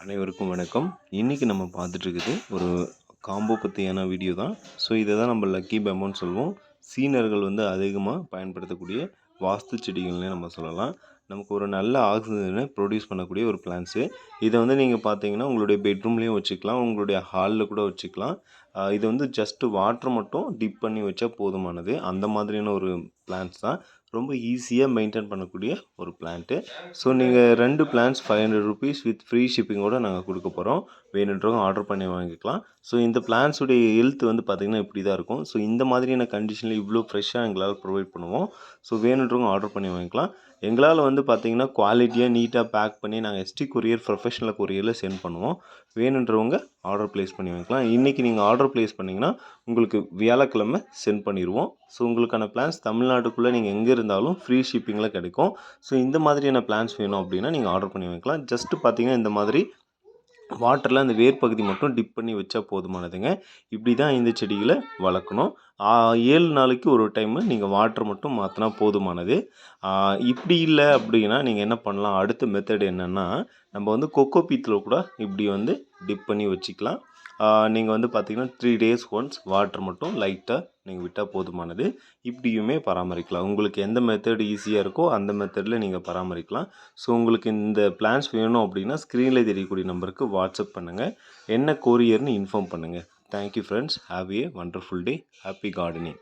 அனைவருக்கும் வணக்கம். இன்றைக்கி நம்ம பார்த்துட்ருக்குது ஒரு காம்போ பற்றியான வீடியோ தான். ஸோ இதை தான் நம்ம லக்கி பேம்போன்னு சொல்லுவோம். சீனர்கள் வந்து அதிகமாக பயன்படுத்தக்கூடிய வாஸ்து செடிகள்னே நம்ம சொல்லலாம். நமக்கு ஒரு நல்ல ஆக்சிஜனை ப்ரொடியூஸ் பண்ணக்கூடிய ஒரு பிளான்ட்ஸு. இதை வந்து நீங்கள் பார்த்தீங்கன்னா உங்களுடைய பெட்ரூம்லேயும் வச்சுக்கலாம், உங்களுடைய ஹாலில் கூட வச்சுக்கலாம். இது வந்து ஜஸ்ட்டு வாட்டர் மட்டும் டிப் பண்ணி வச்சா போதுமானது. அந்த மாதிரியான ஒரு பிளான்ட்ஸ் தான். ரொம்ப ஈஸியாக மெயின்டைன் பண்ணக்கூடிய ஒரு பிளான்ட்டு. ஸோ நீங்கள் 2 பிளான்ஸ் ₹500 வித் ஃப்ரீ ஷிப்பிங்கோடு நாங்கள் கொடுக்க போகிறோம். வேணுன்றவங்க ஆர்டர் பண்ணி வாங்கிக்கலாம். ஸோ இந்த பிளான்ஸுடைய ஹெல்த் வந்து பார்த்திங்கன்னா இப்படி தான் இருக்கும். ஸோ இந்த மாதிரியான கண்டிஷனில் இவ்வளோ ஃப்ரெஷ்ஷாக எங்களால் ப்ரொவைட் பண்ணுவோம். ஸோ வேணுன்றவங்க ஆர்டர் பண்ணி வாங்கிக்கலாம். எங்களால் வந்து பார்த்திங்கன்னா குவாலிட்டியாக நீட்டாக பேக் பண்ணி நாங்கள் எஸ்டி கொரியர் ப்ரொஃபஷனல் கொரியரில் சென்ட் பண்ணுவோம். வேணுன்றவங்க ஆர்டர் ப்ளேஸ் பண்ணி வாங்கிக்கலாம். இன்றைக்கி நீங்கள் ஆர்டர் ப்ளேஸ் பண்ணிங்கன்னா உங்களுக்கு வியாழக்கிழமை சென்ட் பண்ணிடுவோம். ஸோ உங்களுக்கான பிளான்ஸ் தமிழ்நாட்டுக்குள்ளே நீங்கள் எங்கே இருந்தாலும் ஃப்ரீ ஷிப்பிங்கில் கிடைக்கும். ஸோ இந்த மாதிரியான பிளான்ஸ் வேணும் அப்படின்னா நீங்கள் ஆர்டர் பண்ணி வாங்கிக்கலாம். ஜஸ்ட்டு பார்த்தீங்கன்னா இந்த மாதிரி வாட்டரில் அந்த வேர் பகுதி மட்டும் டிப் பண்ணி வச்சா போதுமானதுங்க. இப்படி தான் இந்த செடிகளை வளர்க்கணும். 7 நாளைக்கு ஒரு டைமு நீங்கள் வாட்டர் மட்டும் மாற்றினா போதுமானது. இப்படி இல்லை அப்படின்னா நீங்கள் என்ன பண்ணலாம், அடுத்த மெத்தட் என்னென்னா நம்ம வந்து கொக்கோ பீத்தில் கூட இப்படி வந்து டிப் பண்ணி வச்சுக்கலாம். நீங்கள் வந்து பார்த்திங்கன்னா 3 days ஒன்ஸ் வாட்டர் மட்டும் லைட்டாக நீங்கள் விட்டால் போதுமானது. இப்படியுமே பராமரிக்கலாம். உங்களுக்கு எந்த மெத்தட் ஈஸியாக இருக்கோ அந்த மெத்தடில் நீங்கள் பராமரிக்கலாம். ஸோ உங்களுக்கு இந்த பிளான்ஸ் வேணும் அப்படின்னா ஸ்க்ரீனில் தெரியக்கூடிய நம்பருக்கு வாட்ஸ்அப் பண்ணுங்கள். என்ன கொரியர்னு இன்ஃபார்ம் பண்ணுங்கள். Thank you friends. Have a wonderful day. Happy gardening.